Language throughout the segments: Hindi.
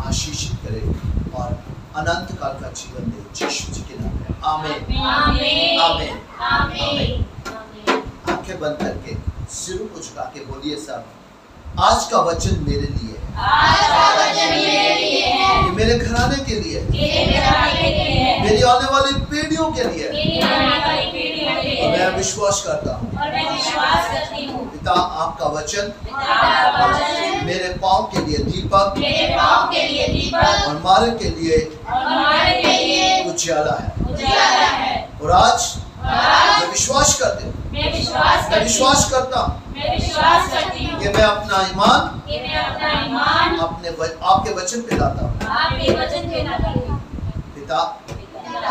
आशीषित करे और अनंत काल का जीवन दे, यीशु जी के नाम में आमीन आमीन आमीन आमीन। आंखें बंद करके सिर को झुका के बोलिए सब, आज का वचन मेरे लिए है, आज का वचन मेरे लिए है, ये मेरे घराने के लिए, मेरे घराने के लिए है, मेरी आने वाली पीढ़ियों के लिए, मेरी आने वाली पीढ़ियों के लिए और है। मैं विश्वास करता हूँ और मैं विश्वास करती हूँ पिता आपका वचन पिता का वचन मेरे पाँव के लिए दीपक मेरे पाँव के लिए दीपक और मार्ग के लिए और हमारे के लिए उजियाला है। उजाला है। और आज और आज मैं विश्वास करती हूँ, मैं विश्वास मैं करती विश्वास करता हूँ हूँ, मैं विश्वास करती हूँ कि मैं अपना ईमान कि मैं अपना ईमान आपके वचन पे लाता हूँ। आपके वचन पे लाती हूँ। पिता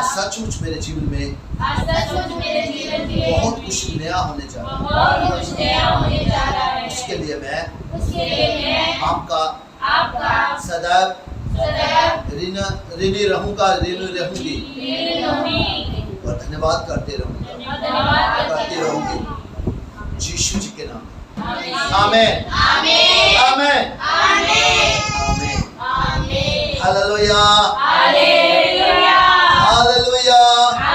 सचमुच मेरे जीवन में आज सचमुच मेरे जीवन में बहुत कुछ नया होने जा रहा है। बहुत कुछ नया होने जा रहा है। उसके लिए मैं उसके लिए मैं आपका आपका सदैव सदैव ऋणी रहूंगा, ऋणी रहूंगी ऋणी रहूंगी और धन्यवाद करते रहूंगा, धन्यवाद करती रहूंगी यीशु जी के नाम में आमीन आमीन आमीन आमीन आमीन आमीन आमीन। Hallelujah hallelujah hallelujah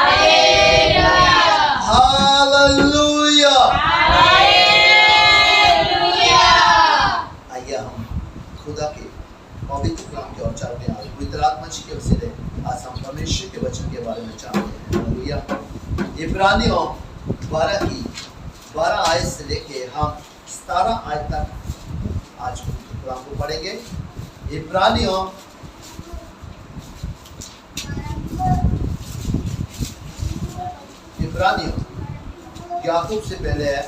hallelujah hallelujah. Hallelujah. आइए हम खुदा के पवित्र कलाम की ओर चलते हैं। पवित्र आत्मा जी के वसीले आज हम परमेश्वर के वचन के बारे में जानते हैं। हालेलुया। इब्रानियों 12 आयत से लेके हम 17 आयत तक आज पवित्र कलाम को पढ़ेंगे। इब्रानियों याकूब से पहले है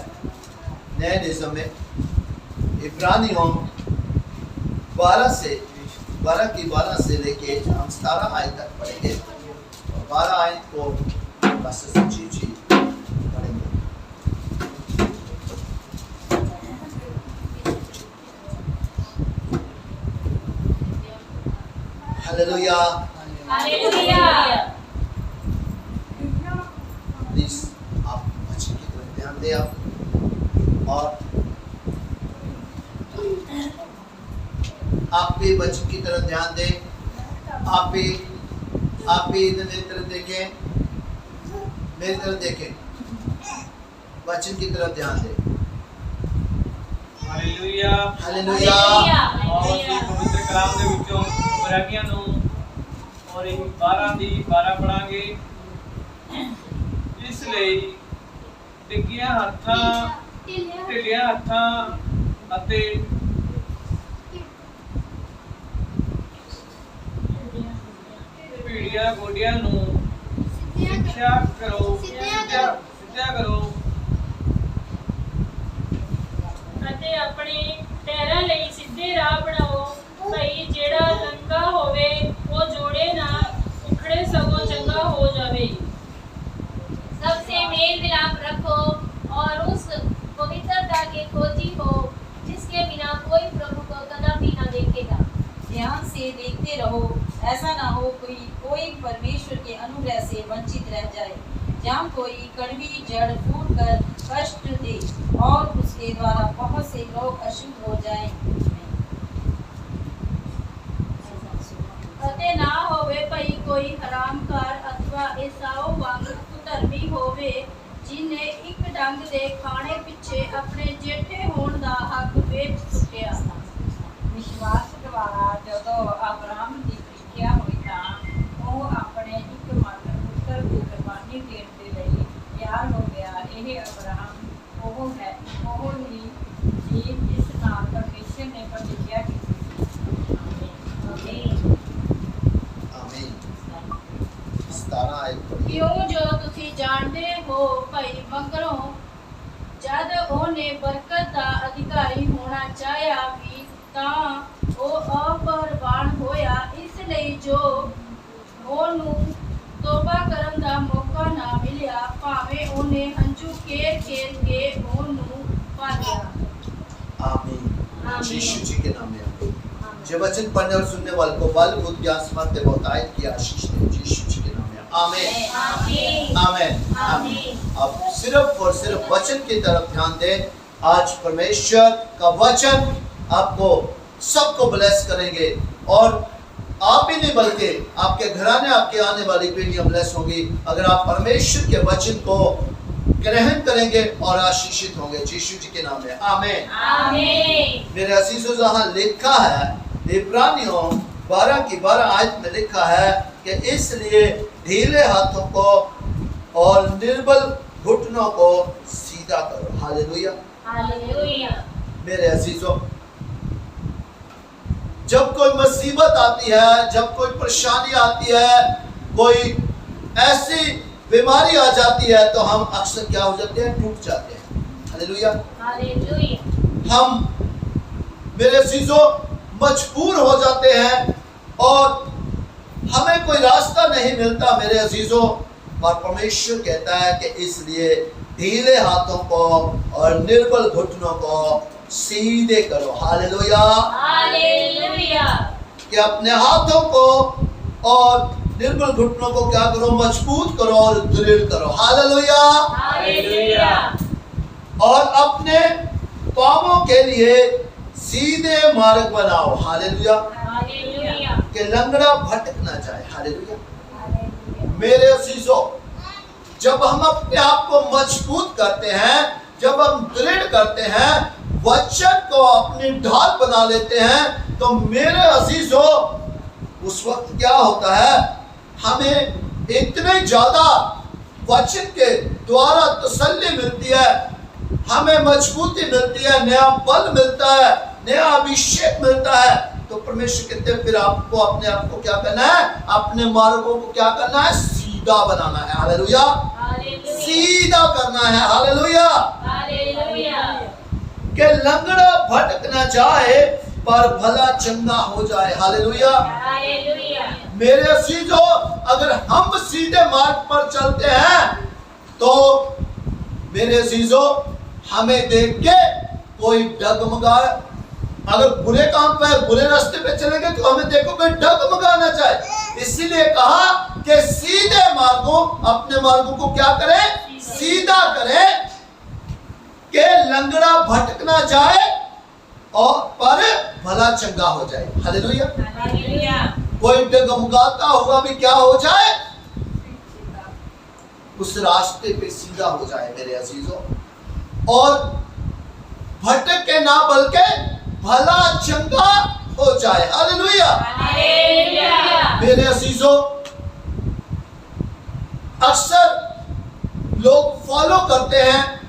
नए निज़म में। इब्रानियों 12 से लेके हम 17 आयत तक पढ़ेंगे और 12 आयत को बस जी पढ़ेंगे। हालेलुया। हालेलुया। प्लीज आप बच्चे की तरफ ध्यान दें आप, और आप भी बच्चे की तरफ ध्यान दें। आप भी इधर मेरी तरफ देखें, मेरी तरफ देखें, बच्चन की तरफ ध्यान दें। हालेलुया। हालेलुया। और ਅਸੀਂ ਪਵਿੱਤਰ ਕਲਾਮ ਦੇ ਵਿੱਚੋਂ ਇਬਰਾਨੀਆਂ ਨੂੰ ਔਰ ਇਹ 12 ਦੀ 12 ਪੜਾਂਗੇ। ਇਸ ਲਈ ਢਿੱਲੀਆਂ ਹੱਥਾਂ ਅਤੇ ਭੀੜੀਆਂ ਗੋਡਿਆਂ ਨੂੰ ਸਿੱਧਿਆ ਕਰੋ ਅਤੇ ਆਪਣੇ ਪੈਰਾਂ ਲਈ ਸਿੱਧੇ ਰਾਹ ਬਣਾਓ। ਭਈ ਜਿਹੜਾ ਲੰਗਾ ਹੋਵੇ ਉਹ ਜੋੜੇ ਨਾ ਉਖੜੇ ਸਗੋਂ चंगा हो जावे। सबसे मेल मिलाप रखो और उस पवित्रता के खोजी हो जिसके बिना कोई प्रभु को कदापि न देखेगा। ध्यान से देखते रहो, ऐसा ना हो कोई परमेश्वर के अनुग्रह से वंचित रह जाए। जहाँ कोई कड़वी जड़ फूट कर कष्ट दे और उसके द्वारा बहुत से लोग अशुद्ध हो जाएं। ਅਤੇ ਨਾ ਹੋਵੇ ਭਈ ਕੋਈ ਹਰਾਮਕਾਰ ਅਥਵਾ ਏਸਾਓ ਵਾਂਗ ਕੁਧਰਮੀ ਹੋਵੇ ਜਿਨੇ ਇੱਕ ਡੰਗ ਦੇ ਖਾਣੇ ਪਿੱਛੇ ਆਪਣੇ ਜੇਠੇ ਹੋਣ ਦਾ ਹੱਕ ਵੇਚ ਚੁੱਕਿਆ। विश्वास द्वारा जदों अब्राहम की ਪ੍ਰੀਖਿਆ ਹੋਈ ਤਾਂ ਉਹ ਆਪਣੇ ਇੱਕਮਾਤਰ ਪੁੱਤਰ ਦੀ ਕੁਰਬਾਨੀ ਦੇਣ ਦੇ ਲਈ ਤਿਆਰ ਹੋ ਗਿਆ। ਇਹ ਅਬਰਾਹਮ ਉਹ ਹੀ ਜਿਸ ਨਾਲ ਪਰਮੇਸ਼ਰ ਨੇ ਪ੍ਰਤਿੱਖਿਆ ਕੀਤੀ। आमीन। आमीन। 17 आयत पढ़िए। ਕਿਉਂ ਜੋ ਤੁਸੀਂ ਜਾਣਦੇ ਹੋ ਭਈ ਮਗਰੋਂ ਜਦ ਉਹਨੇ ਬਰਕਤ ਦਾ ਅਧਿਕਾਰੀ ਹੋਣਾ ਚਾਹਿਆ ਵੀ ਤਾਂ ਉਹ ਅਪਰਵਾਨ ਹੋਇਆ। ਇਸ ਲਈ ਜੋ ਉਹਨੂੰ ਤੋਬਾ ਕਰਨ ਦਾ ਮੌਕਾ ਨਾ ਮਿਲਿਆ ਭਾਵੇਂ ਉਹਨੇ ਹੰਝੂ ਕੇਰ ਕੇ ਉਹਨੂੰ ਪਾਲਿਆ। आमीन। आमीन। यीशु जी के नाम में आमीन। जो वचन पढ़ने और सुनने वाले को बल बुद्धि ज्ञान समझ दे बहुतायत की आशीष दे यीशु जी के नाम में आमीन आमीन। आमीन आमीन। अब सिर्फ और सिर्फ वचन की तरफ ध्यान दें। आज परमेश्वर का वचन आपको सबको ब्लेस करेंगे। और आप ही नहीं बल्कि आपके घराने, आपके आने वाली पीढ़ियां ब्लेस होगी अगर आप परमेश्वर के वचन को ग्रहण करेंगे और आशीषित होंगे। यीशु जी के नाम में आमीन। आमीन। मेरे अजीजों, जहां लिखा है इब्रानियों 12 की 12 आयत में लिखा है कि इसलिए ढीले हाथों को और निर्बल घुटनों को सीधा करो। Hallelujah, hallelujah. मेरे अजीजों, जब कोई मुसीबत आती है, जब कोई परेशानी आती है, कोई ऐसी बीमारी आ जाती है तो हम अक्सर क्या हो जाते हैं? टूट जाते हैं। Hallelujah, hallelujah. हम मेरे अजीजों मजबूर हो जाते हैं और हमें कोई रास्ता नहीं मिलता मेरे अजीजों। और परमेश्वर कहता है कि इसलिए ढीले हाथों को और निर्बल घुटनों को सीधे करो। Hallelujah, hallelujah. कि अपने हाथों को और निर्बल घुटनों को क्या करो? मजबूत करो और दृढ़ करो। Hallelujah, hallelujah. और अपने पांवों के लिए सीधे मार्ग बनाओ। Hallelujah, hallelujah. कि लंगड़ा भटक ना जाए। हालेलुया, मेरे अजीजों, जब हम अपने आप को मजबूत करते हैं, जब हम दृढ़ करते हैं, वचन को अपनी ढाल बना लेते हैं, तो मेरे अजीजों उस वक्त क्या होता है? हमें इतने ज्यादा वचन के द्वारा तसल्ली मिलती है, हमें मजबूती मिलती है, नया बल मिलता है, नया अभिषेक मिलता है। तो परमेश्वर कहते हैं फिर आपको अपने आप को क्या करना है? अपने मार्गों को क्या करना है? सीधा बनाना है। हालेलुया, सीधा करना है। Hallelujah, hallelujah. कि लंगड़ा भटक न जाए पर भला चंगा हो जाए। Hallelujah, hallelujah. मेरे अजीजों, अगर हम सीधे मार्ग पर चलते हैं तो मेरे अजीजों हमें देख के कोई डगमगाए। अगर बुरे काम पे, बुरे रास्ते पे चलेंगे तो हमें देखो कोई डगमगाना चाहे। इसीलिए कहा कि सीधे मार्गों, अपने मार्गों को क्या करें? सीधा करें, कि लंगड़ा भटक ना जाए और पर भला चंगा हो जाए। Hallelujah, hallelujah. कोई डगमगाता हुआ भी क्या हो जाए? उस रास्ते पे सीधा हो जाए मेरे अजीजों। और भटक के ना बल्कि भला चंगा हो जाए। Hallelujah, hallelujah. मेरे अजीजों, अक्सर लोग फॉलो करते हैं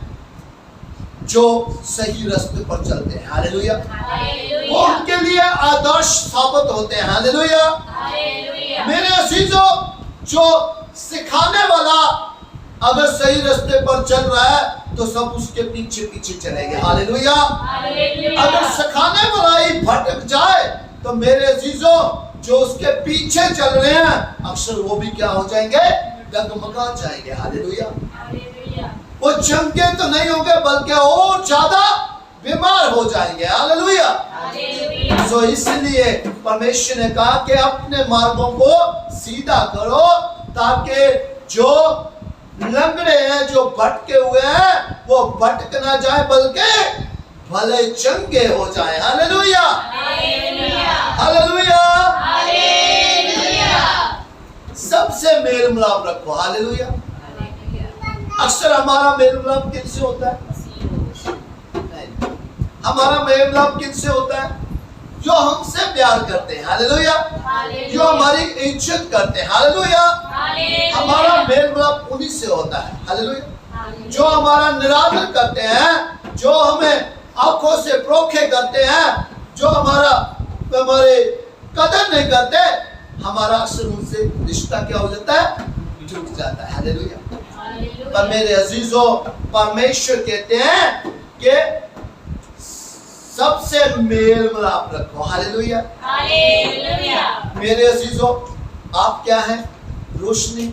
जो सही रास्ते पर चलते हैं। हालेलुया, वो उनके लिए आदर्श साबित होते हैं। Hallelujah, hallelujah. मेरे अजीजों, जो सिखाने वाला अगर सही रास्ते पर चल रहा है तो सब उसके पीछे पीछे चलेंगे। Hallelujah, hallelujah. अगर सिखाने वाला ही भटक जाए तो मेरे अजीजों जो उसके पीछे चल रहे हैं अक्सर वो भी क्या हो जाएंगे? डगमगा जाएंगे। Hallelujah, hallelujah. वो चमके तो नहीं होंगे बल्कि और ज्यादा बीमार हो जाएंगे। Hallelujah, hallelujah. तो इसलिए परमेश्वर ने कहा कि अपने मार्गों को सीधा करो ताकि जो लंगड़े हैं, जो भटके हुए हैं, वो भटक ना जाए बल्कि भले चंगे हो जाए। Hallelujah, hallelujah. हालेलुया। हालेलुया। सबसे मेल मिलाप रखो। हालेलुया। अक्सर हमारा मेल मिलाप किससे होता है? नहीं, हमारा मेल मिलाप किससे होता है? जो हमसे प्यार करते हैं। हालेलुया, जो हमारी इज्जत करते हैं। हालेलुया, हमारा मेल मिलाप उन्हीं से होता है। हालेलुया, जो हमारा निरादर करते हैं, जो हमें आंखों से प्रोखे करते हैं, जो हमारे कदर नहीं करते, हमारा अक्सर उनसे रिश्ता क्या हो जाता है? टूट जाता है। हालेलुया, पर मेरे अजीजों, परमेश्वर कहते हैं कि सबसे मेल मिलाप रखो। Hallelujah, hallelujah. मेरे अजीजों, आप क्या हैं? रोशनी।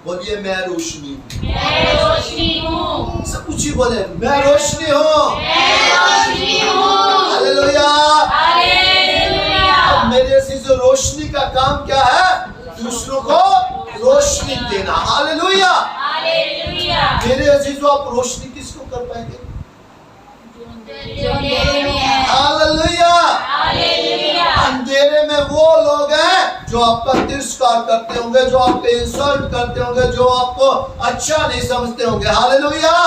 बोलिए मैं रोशनी हूँ। मैं रोशनी हूँ। सब कुछ ही बोले मैं रोशनी हूँ। मैं रोशनी हूँ। Hallelujah, hallelujah. अब मेरे अजीजों, रोशनी का काम क्या है? दूसरों को रोशनी देना। Hallelujah, hallelujah. मेरे अजीजों, आप रोशनी किसको कर पाएंगे? जो अंधेरे में है। Hallelujah, hallelujah. अंधेरे में वो लोग हैं जो आपका तिरस्कार करते होंगे, जो आपको इंसल्ट करते होंगे, जो आपको अच्छा नहीं समझते होंगे। हालेलुया।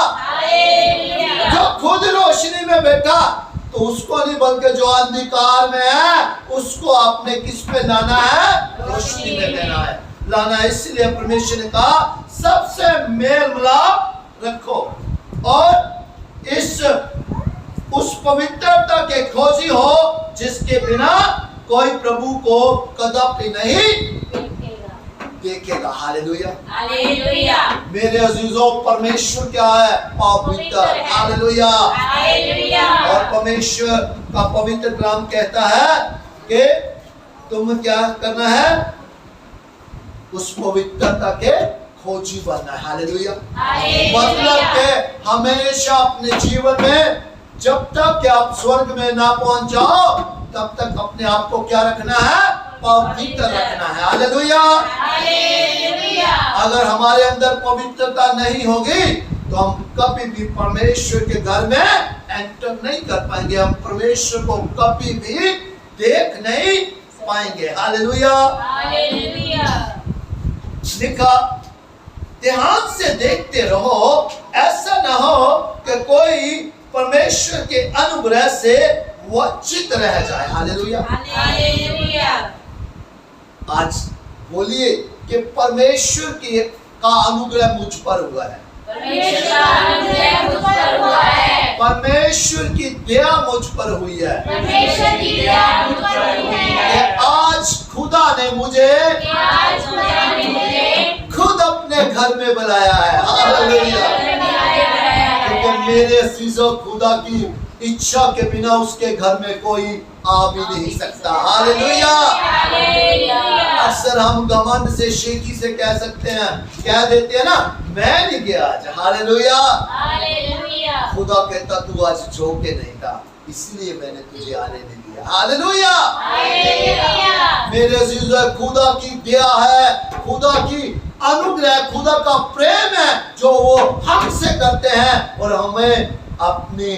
जो खुद रोशनी में बैठा तो उसको नहीं, बल्कि जो अंधकार में है उसको आपने किस पे लाना है? रोशनी में लाना है। इसलिए परमेश्वर ने कहा सबसे मेल मिलाप रखो और उस पवित्रता के खोजी हो जिसके बिना कोई प्रभु को कदापि नहीं देखेगा। हालेलुया। हालेलुया। मेरे अजीजों, परमेश्वर क्या है? पवित्र। हालेलुया। हालेलुया। और परमेश्वर का पवित्र कलाम कहता है कि तुम क्या करना है? उस पवित्रता के खोजी बनना है। हालेलुया। मतलब कि हमेशा अपने जीवन में जब तक कि आप स्वर्ग में ना पहुंच जाओ तब तक अपने आप को क्या रखना है? पवित्र रखना है। हालेलुया। अगर हमारे अंदर पवित्रता नहीं होगी तो हम कभी भी परमेश्वर के घर में एंटर नहीं कर पाएंगे, हम परमेश्वर को कभी भी देख नहीं पाएंगे। हालेलुया। लिखा, ध्यान से देखते रहो, ऐसा ना हो कि कोई परमेश्वर के अनुग्रह से वंचित रह जाए। हालेलुया। आज बोलिए कि परमेश्वर का अनुग्रह मुझ पर हुआ है। परमेश्वर की दया मुझ पर हुई है। आज खुदा ने मुझे खुद अपने घर में बुलाया है। हालेलुया। क्योंकि मेरे अजीजों, खुदा की इच्छा के बिना उसके घर में कोई आ भी नहीं सकता। हालेलुया। अक्सर हम घमंड से, शेखी से कह सकते हैं, कह देते हैं ना, मैं नहीं गया आज। हालेलुया। खुदा कहता तू आज जो के नहीं था, इसलिए मैंने तुझे आने नहीं दिया। हालेलुया। मेरे अजीजों, खुदा की दया है, खुदा की अनुग्रह, खुदा का प्रेम है जो वो हमसे करते हैं और हमें अपनी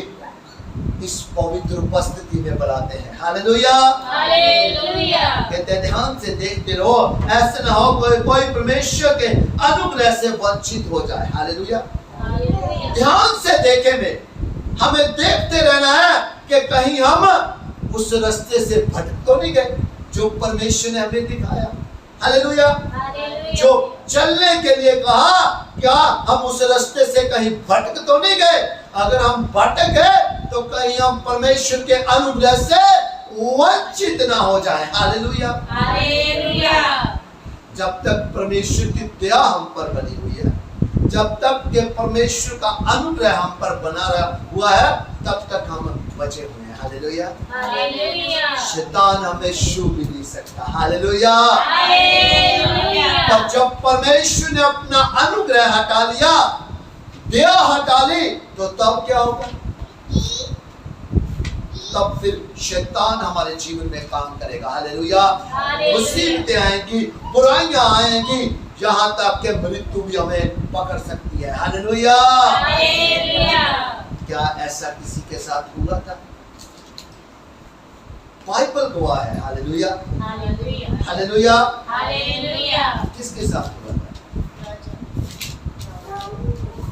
इस पवित्र उपस्थिति में बुलाते हैं। हालेलुया। कहते हैं ध्यान से देखते रहो, ऐसा ना हो कोई परमेश्वर के अनुग्रह से वंचित हो जाए। हालेलुया। ध्यान से देखे में हमें देखते रहना है कि कहीं हम उस रास्ते से भटक तो नहीं गए जो परमेश्वर ने हमें दिखाया। हालेलुया। जो चलने के लिए कहा, क्या हम उस रास्ते से कहीं भटक तो नहीं गए? अगर हम भटक गए तो कहीं हम परमेश्वर के अनुग्रह से वंचित ना हो जाए। हालेलुया। जब तक परमेश्वर की दया हम पर बनी हुई है, जब तक के परमेश्वर का अनुग्रह हम पर बना हुआ है, तब तक हम बचे हुए हैं। हालेलुया। शैतान हमें छू भी नहीं सकता। हालेलुया। पर जब परमेश्वर ने अपना अनुग्रह हटा लिया, दया हटा ली, तो तब क्या होगा? तब फिर शैतान हमारे जीवन में काम करेगा। हालेलुया। मुसीबतें आएंगी, बुराइयां आएंगी, यहाँ तक कि मृत्यु भी हमें पकड़ सकती है। हालेलुया। क्या ऐसा किसी के साथ हुआ था? बाइबल गवाह है। हालेलुया। हालेलुया। किसके साथ हुआ था?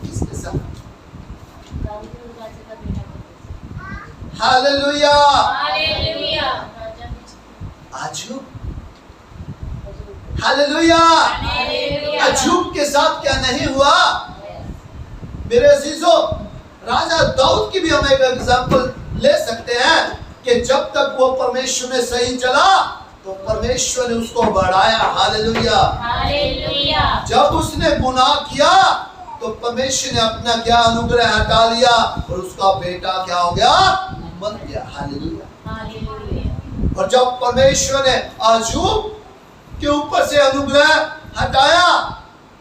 किसके साथ? हालेलुया। अजूब। हालेलुया। अजूब के साथ क्या नहीं हुआ? मेरे अजीजों, राजा दाऊद की भी हम एक एग्जांपल ले सकते हैं कि जब तक वो परमेश्वर में सही चला तो परमेश्वर ने उसको बढ़ाया। हालेलुया। जब उसने गुनाह किया तो परमेश्वर ने अपना क्या अनुग्रह हटा लिया और उसका बेटा क्या हो गया? मर गया। हालेलुया। और जब परमेश्वर ने अजूब के ऊपर से अनुग्रह हटाया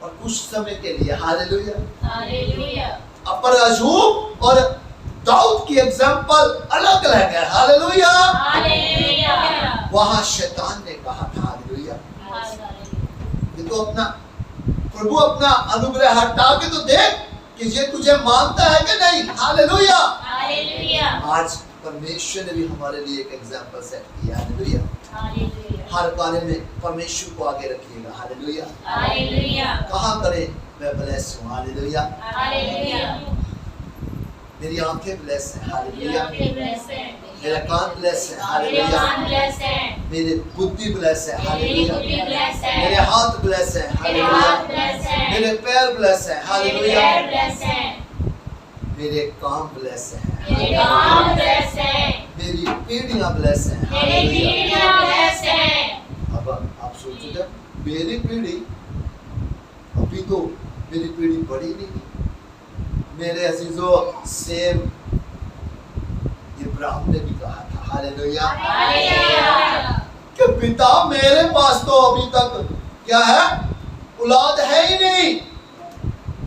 और कुछ समय के लिए, हालेलुया, पर अजूब और दाऊद की एग्जांपल अलग अलग है। हालेलुया। वहां शैतान ने कहा था, हालेलुया, ये तो अपना प्रभु अपना अनुग्रह हटा के तो देख कि ये तुझे मानता है कि नहीं। हालेलुया। आज परमेश्वर ने भी हमारे लिए एक एग्जाम्पल सेट किया। हालेलुया। हालेलुया। हर कार्य में परमेश्वर को आगे रखिएगा। हालेलुया। हालेलुया। कहाँ करें? मैं ब्लेस हूँ। हालेलुया। हालेलुया। मेरी आंखें ब्लेस हैं। हालेलुया। आंखें ब्लेस हैं। मेरा कान ब्लेस है। मेरे हालेलुया। कान ब्लेस हैं। मेरी बुद्धि ब्लेस है। मेरी हालेलुया। बुद्धि ब्लेस है। मेरे हाथ ब्लेस है। मेरे हालेलुया। हाथ ब्लेस हैं। मेरे पैर ब्लेस है। मेरे हालेलुया। पैर ब्लेस हैं। मेरे काम ब्लेस है। मेरे काम ब्लेस हैं। मेरी पीढ़ियां ब्लेस है। मेरी हालेलुया। पीढ़ियां ब्लेस हैं। अब आप सोचोगे मेरी पीढ़ी, अभी तो मेरी पीढ़ी बड़ी नहीं। मेरे अजीजों, सेम इब्राहिम ने भी कहा था। हालेलुया। हालेलुया। कि पिता मेरे पास तो अभी तक क्या है, औलाद है ही नहीं,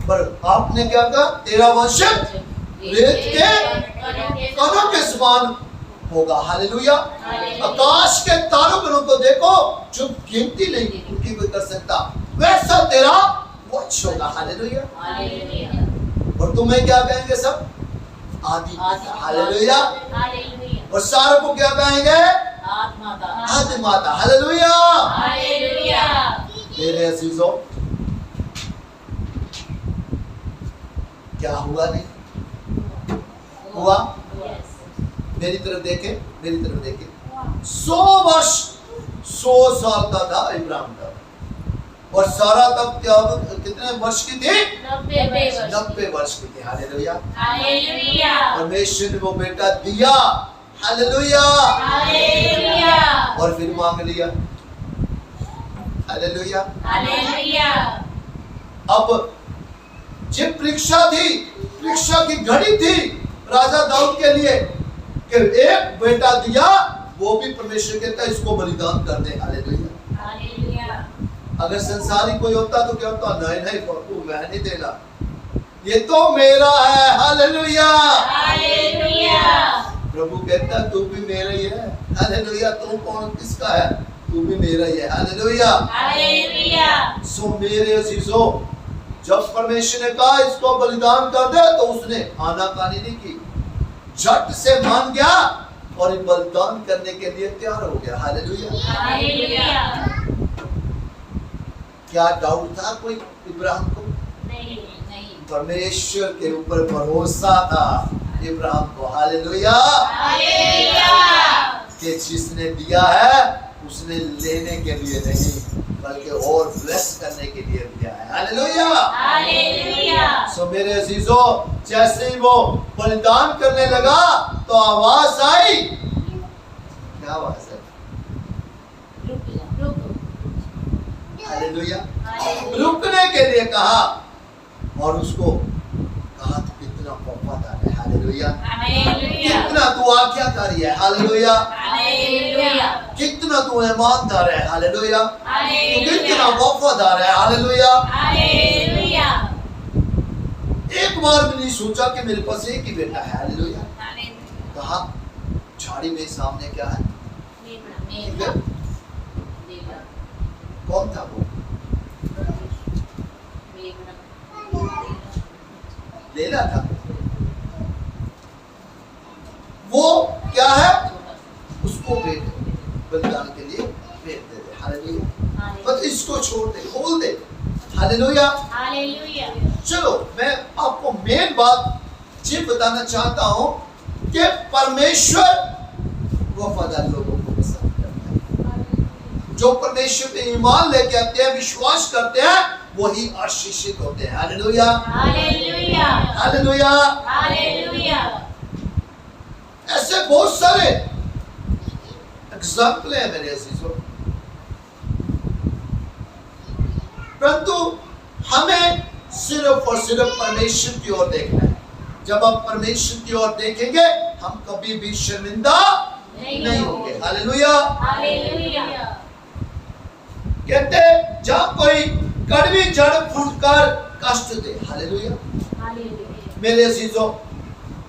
पर आपने क्या कहा, तेरा वंश रेत के कणों के समान होगा। हालेलुया। आकाश के तारों को देखो, जो गिनती नहीं उनकी कोई कर सकता, वैसा तेरा वंश होगा। हालेलुया। हालेलुया। और तुम्हें क्या कहेंगे सब? आदि पिता। हालेलुया। हालेलुया। और सारों को क्या कहेंगे? आदि माता। हालेलुया। हालेलुया। मेरे अजीजों, क्या हुआ? नहीं हुआ? यस। मेरी तरफ देखे, मेरी तरफ देखे। 100 वर्ष, 100 साल का था इब्राहिम का, और सारा तब क्या कितने वर्ष की थी? 90 वर्ष। 90 वर्ष की थी। हालेलुया। हालेलुया। परमेश्वर ने वो बेटा दिया। हालेलुया। हालेलुया। और फिर मांग लिया। हालेलुया। हालेलुया। अब जब परीक्षा थी, परीक्षा की घड़ी थी राजा दाऊद के लिए, कि एक बेटा दिया, वो भी परमेश्वर कहता है इसको बलिदान कर दे। हालेलुया। हालेलुया। अगर संसारी कोई होता तो क्या होता? नहीं नहीं बापू, मैं नहीं देगा, ये तो मेरा है। हालेलुया। हालेलुया। प्रभु कहता तू भी मेरा ही है। हालेलुया। तू कौन, किसका है? तू भी मेरा ही है। हालेलुया। हालेलुया। सो मेरे अजीजों, जब परमेश्वर ने कहा इसको बलिदान कर दे, तो उसने आनाकानी नहीं की, झट से मान गया और बलिदान करने के लिए तैयार हो गया। हालेलुया। हालेलुया। क्या डाउट था कोई इब्राहिम को? नहीं। परमेश्वर के ऊपर भरोसा था इब्राहिम को। हालेलुया। हालेलुया। कि जिसने दिया है उसने लेने के लिए नहीं, बल्कि और ब्लेस करने के लिए दिया है। हालेलुया। हालेलुया। सो मेरे अजीजों, जैसे ही वो बलिदान करने लगा तो आवाज आई। क्या आवाज है? हालेलुया। रुकने के लिए कहा, और उसको कहा तू कितना वफादार है। हालेलुया। हालेलुया। कितना तू आज्ञाकारी है। हालेलुया। हालेलुया। कितना तू ईमानदार है। हालेलुया। तू हालेलुया। कितना वफादार है। हालेलुया। हालेलुया। एक बार भी नहीं सोचा कि मेरे पास एक ही बेटा है। हालेलुया। कहा झाड़ी में सामने क्या है? ठीक है? कौन था वो? लेला था। वो क्या है? उसको बलिदान के लिए भेज दे दे। हालेलुया। बस इसको छोड़ दे, खोल दे। हालेलुया। हालेलुया। चलो मैं आपको मेन बात ये बताना चाहता हूं कि परमेश्वर वफादार लोगों को पसंद करता है। जो परमेश्वर पे ईमान लेके आते हैं, विश्वास करते हैं, वही आशीषित होते हैं। हालेलुया। हालेलुया। हालेलुया। हालेलुया। ऐसे बहुत सारे एग्जाम्पल हैं मेरे अजीजों, परंतु हमें सिर्फ और सिर्फ परमेश्वर की ओर देखना है। जब हम परमेश्वर की ओर देखेंगे, हम कभी भी शर्मिंदा नहीं होंगे। हालेलुया। हालेलुया। कहते जब कोई कड़वी जड़ फूटकर कष्ट दे। हालेलुया। हालेलुया। मेरे अजीजों,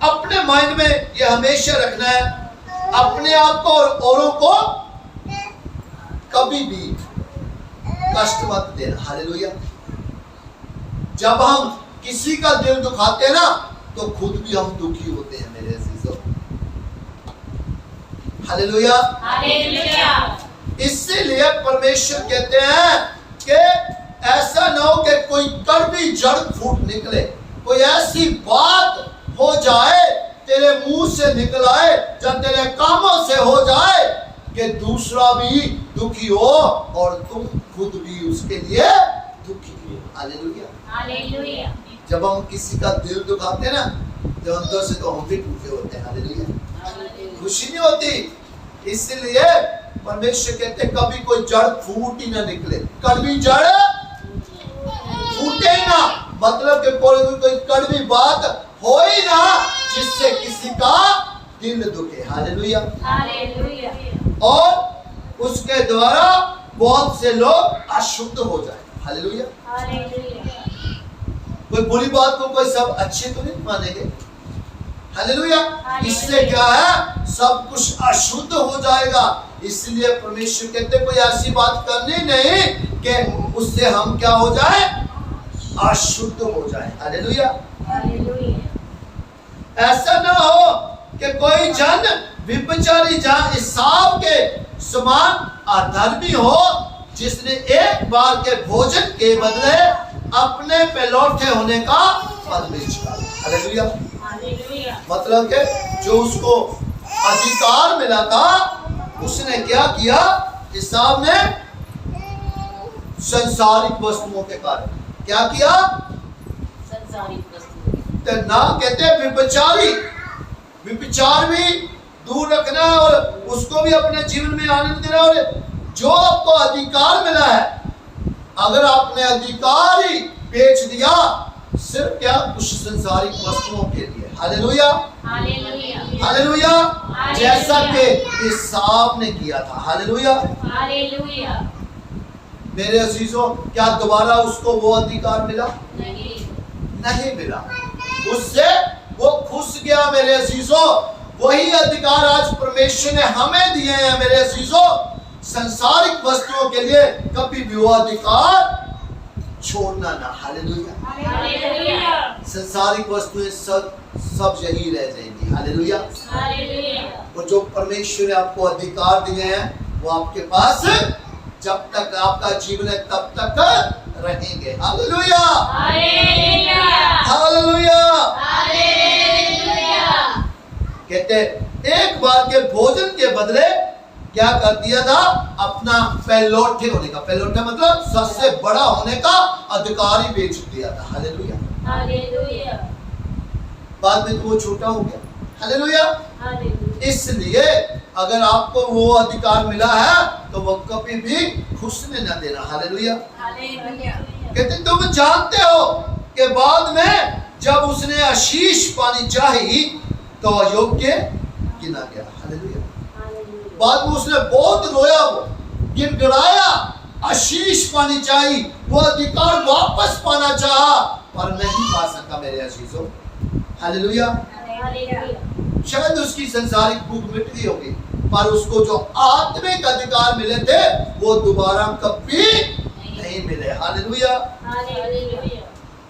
अपने माइंड में ये हमेशा रखना है, अपने आप को और औरों को कभी भी कष्ट मत देना। हालेलुया। जब हम किसी का दिल दुखाते हैं ना, तो खुद भी हम दुखी होते हैं मेरे अजीजों। हालेलुया। हालेलुया। इसीलिए परमेश्वर कहते हैं कि ऐसा ना हो कि कोई कड़वी जड़ फूट निकले, कोई ऐसी बात हो जाए तेरे मुंह से निकल आए, जब तेरे कामों से हो जाए कि दूसरा भी दुखी हो और तुम खुद भी उसके लिए दुखी हो। हालेलुया। हालेलुया। जब हम किसी का दिल दुखाते हैं ना, तो अंदर से तो हम भी टूटे होते हैं। हालेलुया। खुशी नहीं होती। इसलिए परमेश्वर कहते हैं कभी कोई जड़ फूट ही ना निकले, कड़वी जड़ फूटे ही ना, मतलब कि कोई कड़वी बात हो ही ना जिससे किसी का दिल दुखे। हालेलुया। हालेलुया। और उसके द्वारा बहुत से लोग अशुद्ध हो जाए। हालेलुया। हालेलुया। कोई बुरी बात को कोई सब अच्छे तो नहीं मानेंगे। हालेलुया। इससे क्या है, सब कुछ अशुद्ध हो जाएगा। इसलिए परमेश्वर कहते कोई ऐसी बात करनी नहीं कि उससे हम क्या हो जाए, अशुद्ध हो जाए। हालेलुया। हालेलुया। ऐसा ना हो कि कोई जन विपचारी जन हिसाब के समान अधर्मी हो, जिसने एक बार के भोजन के बदले अपने पे लौटे होने का फल बेचा। हालेलुया। हालेलुया। मतलब कि जो उसको अधिकार मिला था, उसने क्या किया, हिसाब में संसारिक वस्तुओं के कारण क्या किया, संसारिक वस्तु। तो ना कहते विपचारी, विपचार भी दूर रखना और उसको भी अपने जीवन में आनंद देना। और जो आपको अधिकार मिला है, अगर आपने अधिकार ही बेच दिया सिर्फ क्या, कुछ संसारिक वस्तुओं के लिए। हालेलुया। हालेलुया। हालेलुया। जैसा कि हिसाब ने किया था। हालेलुया। हालेलुया। मेरे अजीजों, क्या दोबारा उसको वो अधिकार मिला? नहीं मिला। उससे वो खुश गया। मेरे अजीजों, वही अधिकार आज परमेश्वर ने हमें दिए हैं। मेरे अजीजों, संसारिक वस्तुओं के लिए कभी भी वो अधिकार छोड़ना ना। हालेलुया। हालेलुया। संसारिक वस्तुएं सब यही रह जाएंगी। हालेलुया। हालेलुया। और जो परमेश्वर ने आपको अधिकार दिए हैं वो आपके पास जब तक आपका जीवन है तब तक रहेंगे। हालेलुया। हालेलुया। हालेलुया। हालेलुया। कहते एक बार के भोजन के बदले क्या कर दिया था, अपना पहलौठे होने का, पहलौठा मतलब सबसे बड़ा होने का अधिकार ही बेच दिया था। हालेलुया। हालेलुया। बाद में तो वो छोटा हो गया। हालेलुया। हालेलुया। इसलिए अगर आपको वो अधिकार मिला है तो वो कभी भी खुश में न देना। हालेलुया। हालेलुया। कहते तुम जानते हो कि बाद में जब उसने आशीष पानी चाही तो अयोग्य गिना गया। हालेलुया। बाद में उसने बहुत रोया, वो गिड़गिड़ाया, आशीष पानी चाहिए, वो अधिकार वापस पाना चाहा पर नहीं पा सका। मेरे अजीजों, हालेलुया। शायद उसकी संसारिक भूख मिट गई होगी, पर उसको जो आत्मिक अधिकार मिले थे वो दोबारा कभी नहीं मिले। हालेलुया।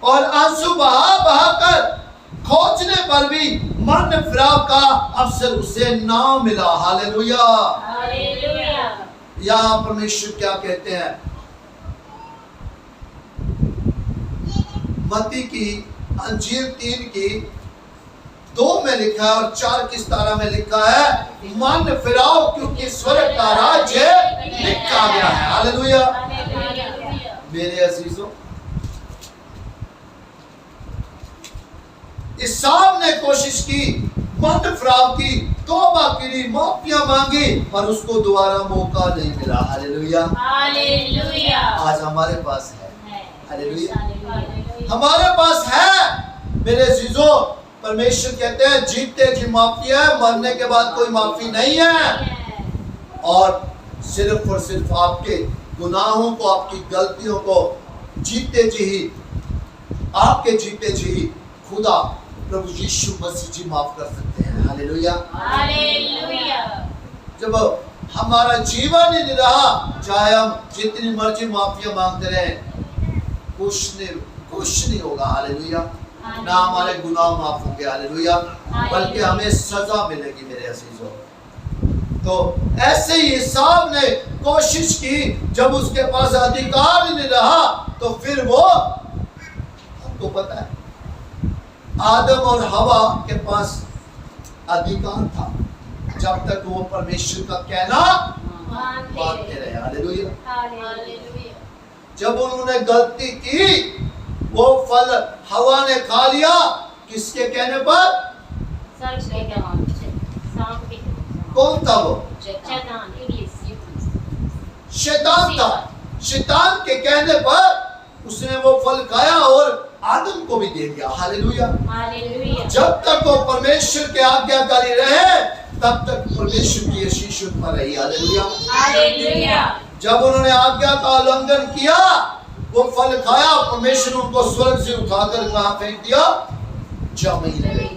और आंसू बहा बहा कर खोजने पर भी मन फिराव का अवसर उसे ना मिला। हालेलुया। यहाँ परमेश्वर क्या कहते हैं, मत्ती की अंजील 3 की 2 में लिखा है और 4 की 17 में लिखा है, मन फिराओ क्योंकि स्वर्ग का राज्य निकला गया है। हालेलुया। मेरे अजीजों, इसाब ने कोशिश की, मन फिराव की, तौबा की, माफिया मांगी, पर उसको दोबारा मौका नहीं मिला। हालेलुया। हालेलुया। आज हमारे पास है। हालेलुया। हमारे पास है। मेरे अजीजों, परमेश्वर कहते हैं जीते जी माफी है, मरने के बाद कोई माफी नहीं है। और सिर्फ आपके गुनाहों को, आपकी गलतियों को जीते जी ही, आपके जीते जी ही खुदा प्रभु यीशु मसीह जी माफ कर सकते हैं। हालेलुया। हालेलुया। जब हमारा जीवन ही नहीं रहा, चाहे हम जितनी मर्जी माफिया मांगते रहे, कुछ नहीं होगा। हालेलुया। ना हमारे गुनाह माफ होंगे। हालेलुया। बल्कि हमें सजा मिलेगी। मेरे अजीजों, तो ऐसे ही ईसाव ने कोशिश की, जब उसके पास अधिकार ही नहीं रहा तो फिर वो, हमको पता है आदम और हवा के पास अधिकार था जब तक वो परमेश्वर का कहना मानते रहे। हालेलुया। हालेलुया। जब उन्होंने गलती की, वो फल हवा ने खा लिया, किसके कहने पर? सर्च के कहने सांप के कौन था वो? शैतान, इब्लीस। शैतान था। शैतान के कहने पर उसने वो फल खाया और आदम को भी दे दिया। हालेलुया। हालेलुया। जब तक वो परमेश्वर के आज्ञाकारी रहे तब तक परमेश्वर की आशीष उन पर रही। हालेलुया। हालेलुया। जब उन्होंने आज्ञा का उल्लंघन किया, वो फल खाया, परमेश्वर उनको स्वर्ग से उठाकर कहां फेंक दिया? जमीन में।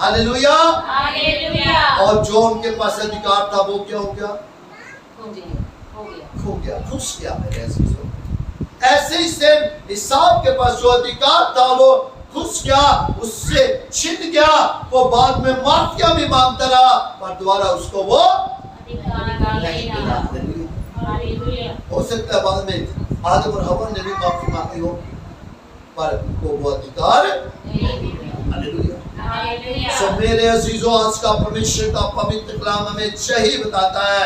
हालेलुया। हालेलुया। और जो उनके पास अधिकार था वो क्या हो गया? खो गया, घुस गया मेरे अजीजों। ऐसे ही सेम ईसाव के पास जो अधिकार था वो घुस गया, उससे छिन गया। वो बाद में माफिया भी मांगता रहा, पर दोबारा उसको वो नहीं मिला। हालेलुया। हो सकता है बाद में आदम और हवा ने भी माफी मांगी हो, पर उनको वो अधिकार हालेलुया। हालेलुया। सो मेरे अजीजों, आज का परमेश्वर का पवित्र कलाम हमें यही बताता है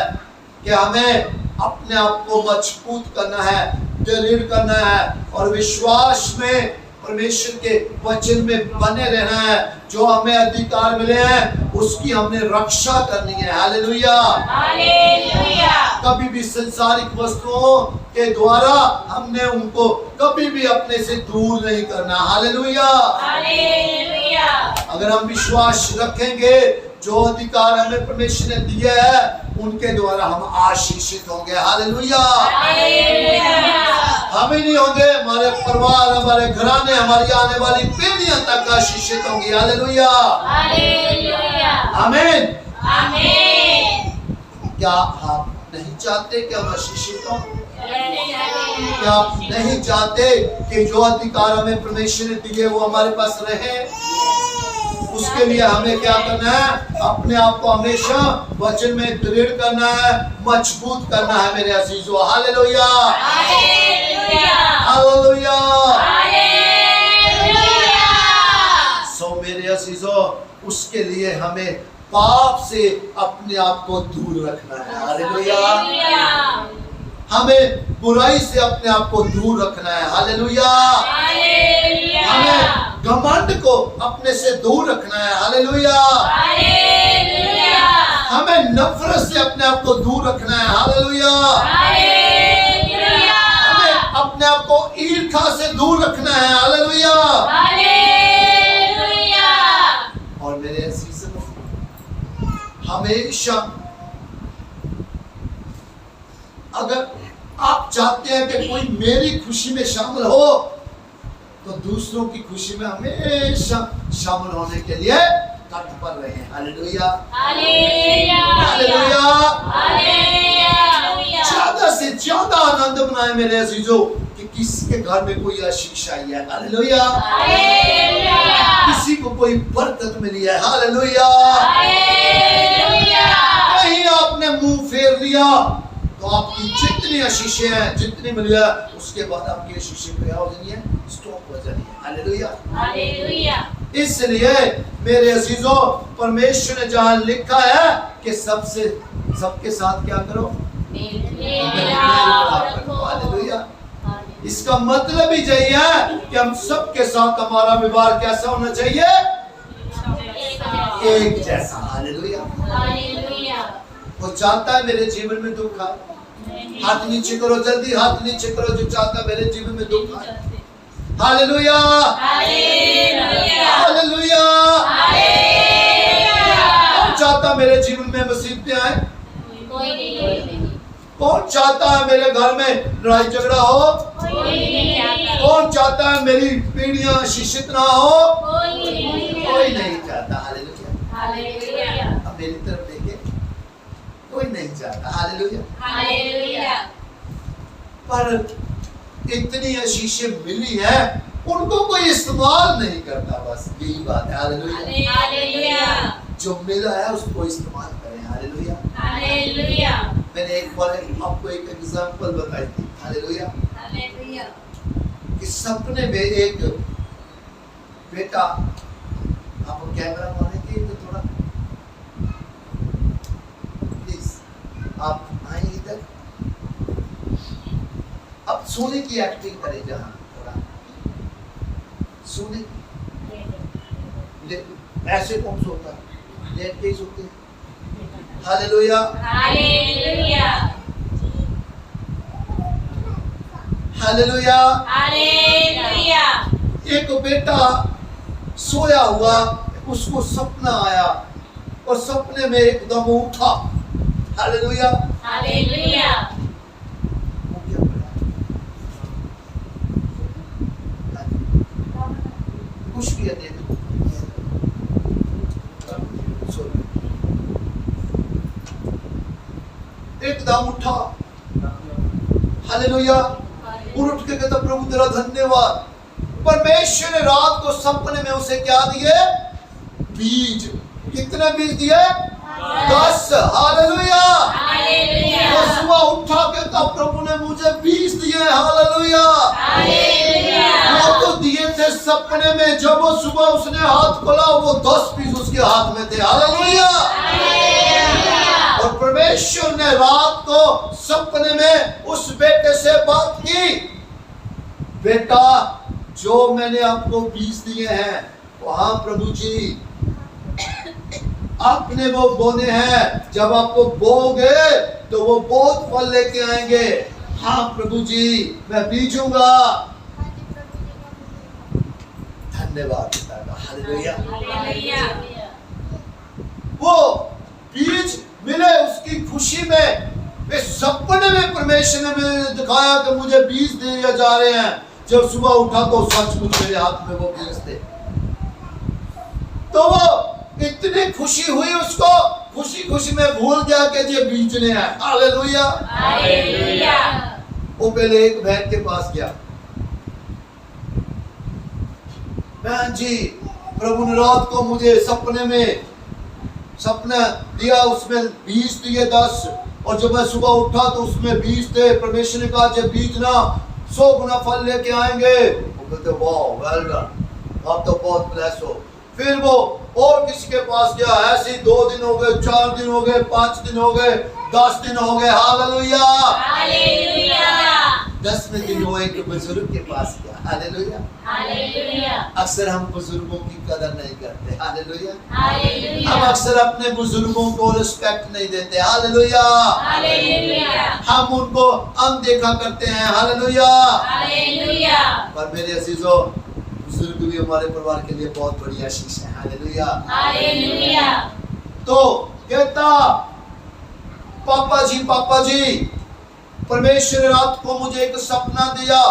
कि हमें अपने आप को मजबूत करना है, दृढ़ करना है और विश्वास में परमेश्वर के वचन में बने रहना है। जो हमें अधिकार मिले हैं उसकी हमने रक्षा करनी है। हालेलुया। हालेलुया। कभी भी संसारिक वस्तुओं के द्वारा हमने उनको कभी भी अपने से दूर नहीं करना। हालेलुया। हालेलुया। अगर हम विश्वास रखेंगे जो अधिकार हमें परमेश्वर ने दिए है उनके द्वारा हम आशीषित होंगे। हालेलुया। हम ही नहीं होंगे, हमारे परिवार, हमारे घराने, हमारी आने वाली पीढ़ियां तक आशीषित होंगी। हालेलुया। हालेलुया। आमीन। आमीन। क्या आप नहीं चाहते कि हम आशीषित हों? क्या आप नहीं चाहते कि जो अधिकार हमें परमेश्वर ने दिए वो हमारे पास रहे? उसके लिए हमें क्या करना है? अपने आप को हमेशा वचन में दृढ़ करना है, मजबूत करना है मेरे अजीजों। हालेलुया। हालेलुया। सो मेरे अजीजों, उसके लिए हमें पाप से अपने आप को दूर रखना है। हालेलुया। हमें बुराई से अपने आप को दूर रखना है। हालेलुया। हमें घमंड को अपने से दूर रखना है। हालेलुया। हमें नफरत से अपने आप को दूर रखना है। हालेलुया। हमें अपने आप को ईर्ष्या से दूर रखना है। हालेलुया। और मेरे अजीजों, हमेशा अगर आप चाहते हैं कि कोई मेरी खुशी में शामिल हो तो दूसरों की खुशी में हमेशा शामिल होने के लिए तत्पर रहे। हालेलुया। हालेलुया। ज्यादा से ज्यादा आनंद मनाए मेरे अजीजों कि किसी के घर में कोई आशीष आई है। हालेलुया। किसी को कोई बरकत मिली है। हालेलुया। कहीं आपने मुंह फेर लिया तो आपकी जितनी आशीषें हैं, जितनी मिली है, उसके बाद आपकी आशीषें क्या हो जानी है? स्टॉप हो जानी है। हालेलुया। इसलिए मेरे अजीजों, परमेश्वर ने जहां लिखा है कि सबके साथ क्या करो? हालेलुया। इसका मतलब ही यही है कि हम सबके साथ हमारा व्यवहार कैसा होना चाहिए? एक जैसा। हालेलुया। वो चाहता है मेरे जीवन में दुख आए? हाथ नीचे करो, जल्दी हाथ नीचे करो जो चाहता है मेरे जीवन में दुख आए। हालेलुया। हालेलुया। कौन चाहता मेरे जीवन में मुसीबतें आए? कोई नहीं। कौन चाहता है मेरे घर में लड़ाई झगड़ा हो? कौन चाहता है मेरी पीढ़ियां आशीषित ना हो? कोई नहीं चाहता। हालेलुया। अब मेरी तरफ देखिए, कोई नहीं चाहता। हालेलुया। पर इतनी आशीषें मिली है, उनको कोई इस्तेमाल नहीं करता, बस यही बात है। हालेलुया। जो मिला है उसको इस्तेमाल करें। हालेलुया। हालेलुया। मैंने एक बार आपको एक एग्जांपल बताई थी। हालेलुया। हालेलुया। कि सपने में एक बेटा, आपको कैमरा मारने के लिए थोड़ा प्लीज आप आए इधर। अब सोने की एक्टिंग करें, जहां थोड़ा सोने ऐसे कौन सोता है, लेट के सोते हैं। हालेलुया। हालेलुया। हालेलुया। हालेलुया। एक बेटा सोया हुआ, उसको सपना आया और सपने में एकदम उठा। हालेलुया। हालेलुया। वो क्या पड़ा? कुछ भी है, एकदम उठा। हालेलुया। और उठ के कहता प्रभु तेरा धन्यवाद। परमेश्वर ने रात को सपने में उसे क्या दिए? बीज। कितने बीज दिए? 10। हालेलुया। हालेलुया। वो सुबह उठा कहता प्रभु ने मुझे बीज दिए। हालेलुया। हालेलुया। वो तो दिए थे सपने में, जब वो सुबह उसने हाथ खोला वो 10 बीज उसके हाथ में थे। हालेलुया। और परमेश्वर ने रात को सपने में उस बेटे से बात की, बेटा जो मैंने आपको बीज दिए हैं, वहां प्रभु जी आपने वो बोने हैं, जब आपको बोओगे तो वो बहुत फल लेके आएंगे। हाँ प्रभु जी मैं बीजूंगा। धन्यवाद पिता का। हालेलुया। हालेलुया। वो बीज मिले उसकी खुशी में, वे सपने में परमेश्वर ने मुझे दिखाया कि मुझे बीज दिए जा रहे हैं। जब सुबह उठा तो सचमुच मेरे हाथ में वो बीज थे। तो वो इतनी खुशी हुई, उसको खुशी खुशी में भूल गया कि ये बीजने हैं। हालेलुया। हालेलुया। वो पहले एक बहन के पास गया, बहन जी प्रभु ने रात को मुझे सपने में सपना दिया, उसमें बीज दिए 10, और जब मैं सुबह उठा तो उसमें बीज थे। परमेश्वर ने कहा जब बीज ना 100 गुना फल लेके आएंगे। वो कहते वाह वेल डन, आप तो बहुत ब्लेस हो। फिर वो और किसी के पास गया, ऐसे 2 दिन हो गए, 4 दिन हो गए, 5 दिन हो गए, 10 दिन हो गए। हालेलुया। हालेलुया। 10वें दिन वो एक बुजुर्ग के पास गया। हालेलुया। हालेलुया। अक्सर हम बुजुर्गों की कदर नहीं करते। हालेलुया। हालेलुया। हम अक्सर अपने बुजुर्गों को रिस्पेक्ट नहीं देते। हालेलुया। हालेलुया। हम उनको अनदेखा करते हैं। हालेलुया। हालेलुया। पर मेरे अजीजों, बुजुर्ग भी हमारे परिवार के लिए बहुत बड़ी आशीष है। हालेलुया। हालेलुया। तो कहता पापा जी परमेश्वर ने रात को मुझे एक सपना दिया,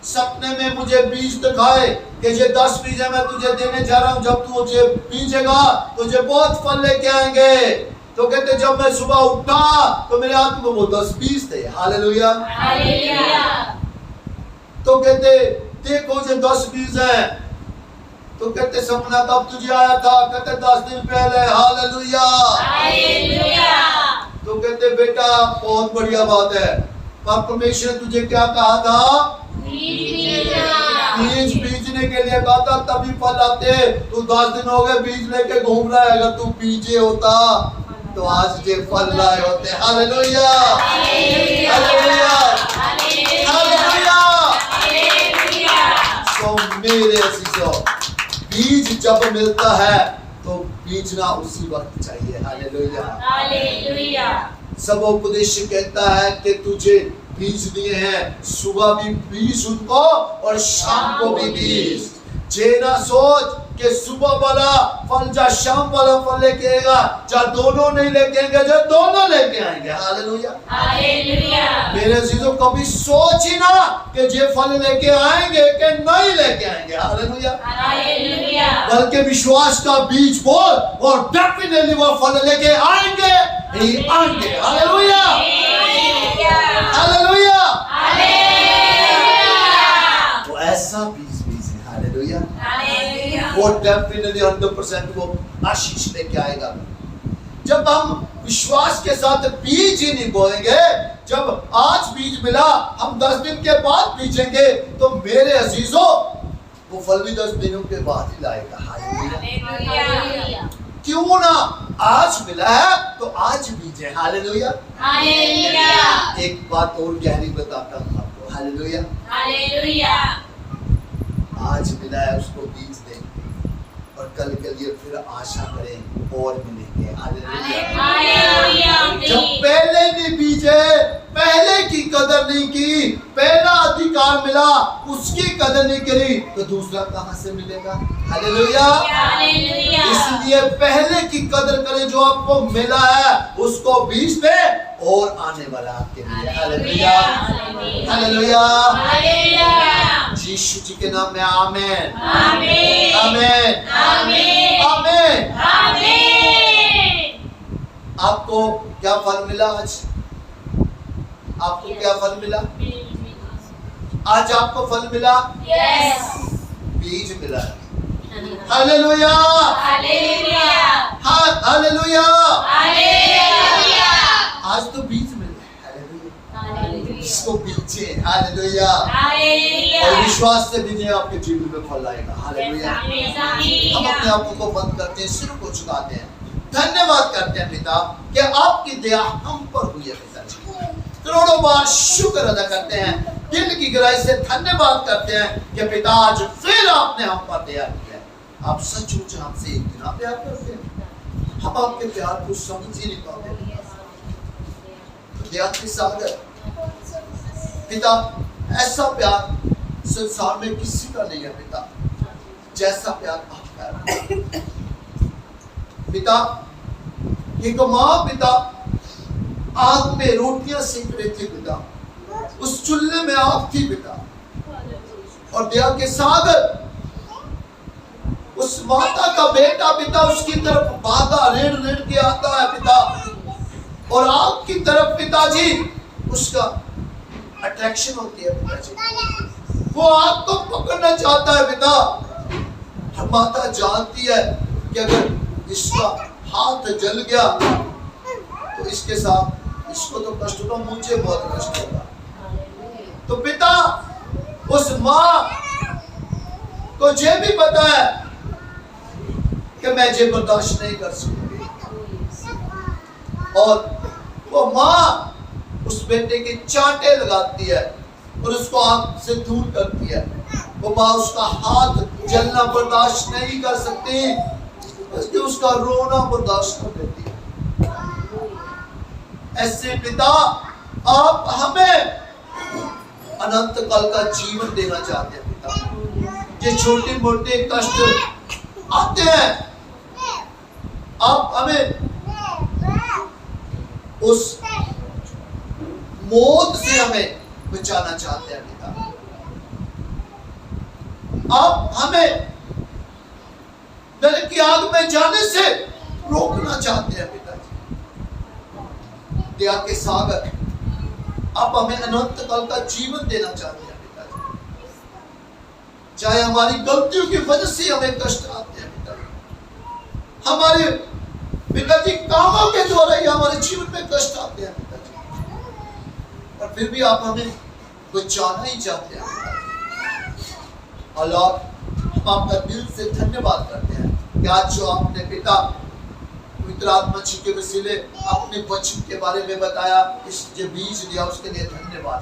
सपने में मुझे बीज दिखाए कि ये 10 बीज है, मैं तुझे देने जा रहा हूं, जब तू मुझे बीजेगा तुझे बहुत फल लेके आएंगे। तो कहते जब मैं सुबह उठा तो मेरे हाथ में वो 10 बीज थे। हालेलुया। हालेलुया। तो कहते देखो ये 10 बीज है। तो कहते सपना कब तुझे आया था? कहते 10 दिन पहले। हालेलुया। हालेलुया। तो कहते बेटा बहुत बढ़िया बात है, पर परमेश्वर ने तुझे क्या कहा था? बीज बीजने के लिए कहा था, तभी फल आते। तू 10 दिन हो गए बीज लेके घूम रहा है, अगर तू बीजे होता तो आज ये फल लाए होते। हालेलुया। हालेलुया। हालेलुया। तो मेरे अजीजों, बीज जब मिलता है तो बीजना उसी वक्त चाहिए। हालेलुया। हालेलुया। सब उपदेश कहता है कि तुझे बीज दिए हैं, सुबह भी बीज उनको और शाम को भी बीज। जे ना सोच कि सुबह वाला फल जा शाम वाला फल लेके आएगा, जा दोनों नहीं लेके आएंगे, जो दोनों लेके आएंगे। हालेलुया। हालेलुया। मेरे अजीजों, कभी सोच ही ना कि जे फल लेके आएंगे कि नहीं लेके आएंगे। हालेलुया। हालेलुया। बल्कि विश्वास का बीज बोल और डेफिनेटली वो फल लेके आएंगे ही आएंगे। हालेलुया। हालेलुया। हालेलुया। तो ऐसा बीज है। हालेलुया। हालेलुया। वो डेफिनेटली 100% वो आशीष लेके आएगा। जब हम विश्वास के साथ बीज ही नहीं बोएंगे, जब आज बीज मिला हम 10 दिन के बाद बीजेंगे, तो मेरे अजीजों वो फल भी 10 दिनों के बाद ही लाएगा। हालेलुया। क्यों ना आज मिला है तो आज बीजे। हालेलुया। एक बात और गहरी बताता हूँ आपको। हालेलुया। आज मिला है उसको बीज दें और कल के लिए फिर आशा करें और मिलेंगे। हालेलुया। जब पहले नहीं बीजे, पहले की कदर नहीं की, पहला अधिकार मिला उसकी कदर नहीं करी, तो दूसरा कहां से मिलेगा। हालेलुया। इसलिए पहले की कदर करें, जो आपको मिला है उसको बीज दे और आने वाला आपके लिए। हालेलुया। हालेलुया। यीशु जी के नाम में आमीन। आमीन। आमीन। आमीन। आमीन। आपको क्या फल मिला आज? आपको क्या फल मिला आज? आपको फल मिला? यस। बीज मिला। हालेलुया। हालेलुया। हालेलुया। हालेलुया। आज तो बीज मिला। हालेलुया। इसको बीजे। हालेलुया। और विश्वास से बीजे, आपके जीवन में फल आएगा। हालेलुया। हम अपने आप को बंद करते हैं, सिर को झुकाते हैं, धन्यवाद करते हैं पिता कि आपकी दया हम पर हुई है। पिताजी करोड़ों बार शुक्र अदा करते हैं, दिल की गहराई से धन्यवाद करते हैं कि पिता आज फिर आपने हम पर दया की है। आप सचमुच हमसे इतना प्यार करते हैं, हम आपके प्यार को समझ ही नहीं पाते। दया के सागर पिता, ऐसा प्यार संसार में किसी का नहीं है पिता, जैसा प्यार आपका है। पिता एक माँ पिता आग में रोटियां सेक रही थी पिता, उस चूल्हे में आग थी पिता, और दया के सागर उस माता का बेटा पिता उसकी तरफ भागा, रेड़ रेड़ के आता है पिता, और आग की तरफ पिताजी उसका अट्रैक्शन होती है पिताजी, वो आग को पकड़ना चाहता है पिता। माता जानती है कि अगर इसका हाथ जल गया तो इसके साथ इसको तो कष्ट होगा, मुझे बहुत कष्ट होगा। तो पिता उस माँ को ये भी पता है कि मैं ये बर्दाश्त नहीं कर सकूंगी, और वो माँ उस बेटे के चांटे लगाती है और उसको आग से दूर करती है। वो माँ उसका हाथ जलना बर्दाश्त नहीं कर सकती, इसलिए उसका रोना बर्दाश्त कर लेती है। ऐसे पिता आप हमें अनंत काल का जीवन देना चाहते हैं पिता। ये छोटे मोटे कष्ट आते हैं, आप हमें उस मौत से हमें बचाना चाहते हैं पिता। आप हमें नरक की आग में जाने से रोकना चाहते हैं पिताजी। दया के सागर आप हमें अनंत काल का जीवन देना चाहते हैं पिताजी। चाहे हमारी गलतियों की वजह से हमें कष्ट आते हैं पिताजी, हमारे पिताजी कामों के द्वारा ही हमारे जीवन में कष्ट आते हैं पिताजी, और फिर भी आप हमें बचाना ही चाहते हैं पिताजी। और हम आपका दिल से धन्यवाद करते हैं कि आज जो आपने पिता पवित्र आत्मा जी के वसीले अपने वचन के बारे में बताया, इस जो बीज दिया उसके लिए धन्यवाद।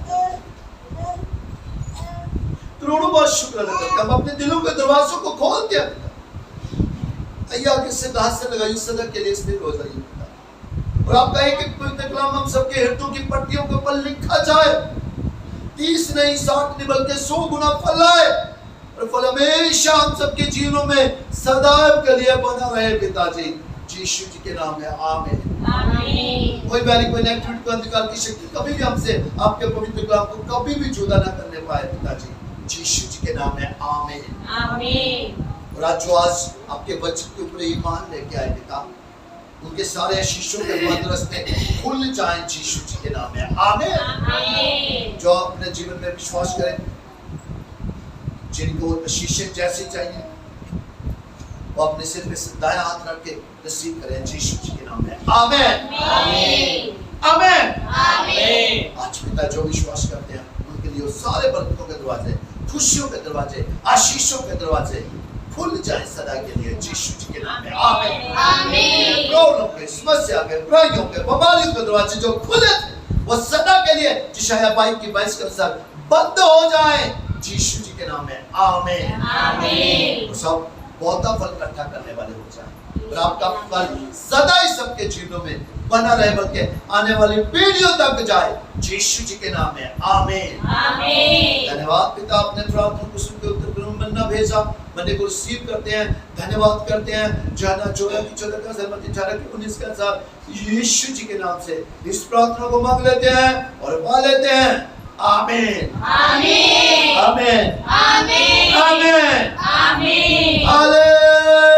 करोड़ों बार शुक्र अदा करते हैं। हम अपने दिलों के दरवाजों को खोलते हैं अय्या के सिद्धांत से लगाई सदा के लिए स्थिर हो जाइए पिता, और आपका एक एक पवित्र कलाम हम सबके हृदयों की पट्टियों के ऊपर लिखा जाए, 30 नहीं 60 नहीं बल्कि 100 गुना फल आए, और फल हमेशा हम सबके जीवनों में सदैव के लिए बना रहे पिताजी। यीशु जी के नाम में आमीन। आमीन। कोई बैरी कोई नेगेटिविटी को अंधकार की शक्ति कभी भी हमसे आपके पवित्र कलाम को कभी भी जुदा ना करने पाए पिताजी। यीशु जी के नाम में आमीन। आमीन। और आज जो आज आपके वचन के ऊपर ईमान लेके आए पिता, उनके सारे आशीषों के मदरस्ते खुल जाएं यीशु जी के नाम में आमीन। आमीन। जो अपने जीवन में विश्वास करें, जिनको आशीषें जैसी चाहिए वो अपने सिर पे दाया हाथ रख के रिसीव करें यीशु जी के नाम में। आमीन आमीन आमीन। आज पिता जो विश्वास करते हैं उनके लिए सारे बरकतों के दरवाजे, खुशियों के दरवाजे, आशीषों के दरवाजे खुल जाए सदा के लिए यीशु जी के नाम में। आमीन आमीन। प्रॉब्लम के, समस्या के, बुराइयों के, बीमारियों के दरवाजे जो खुले थे वो सदा के लिए यशायाह 22 की 22 के अनुसार बंद हो जाए यीशु जी के नाम में। आमीन आमीन। तो सब बहुत फल इकट्ठा करने वाले हो जाए और आपका फल सदा ही सबके जीवनों में बना रहे, बल्कि आने वाली पीढ़ियों तक जाए यीशु जी के नाम में। आमीन आमीन। धन्यवाद पिता, आपने प्रार्थना को सुन के उत्तर मन्ना भेजा, मन्ने को रिसीव करते हैं, धन्यवाद करते हैं। जाना जोड़ा की 14 का सहमति 18 की 19 के अनुसार यीशु जी के नाम से इस प्रार्थना को मांग लेते हैं और पा लेते हैं। आमीन आमीन। आमीन आमीन। आमीन आमीन। हालेलुया।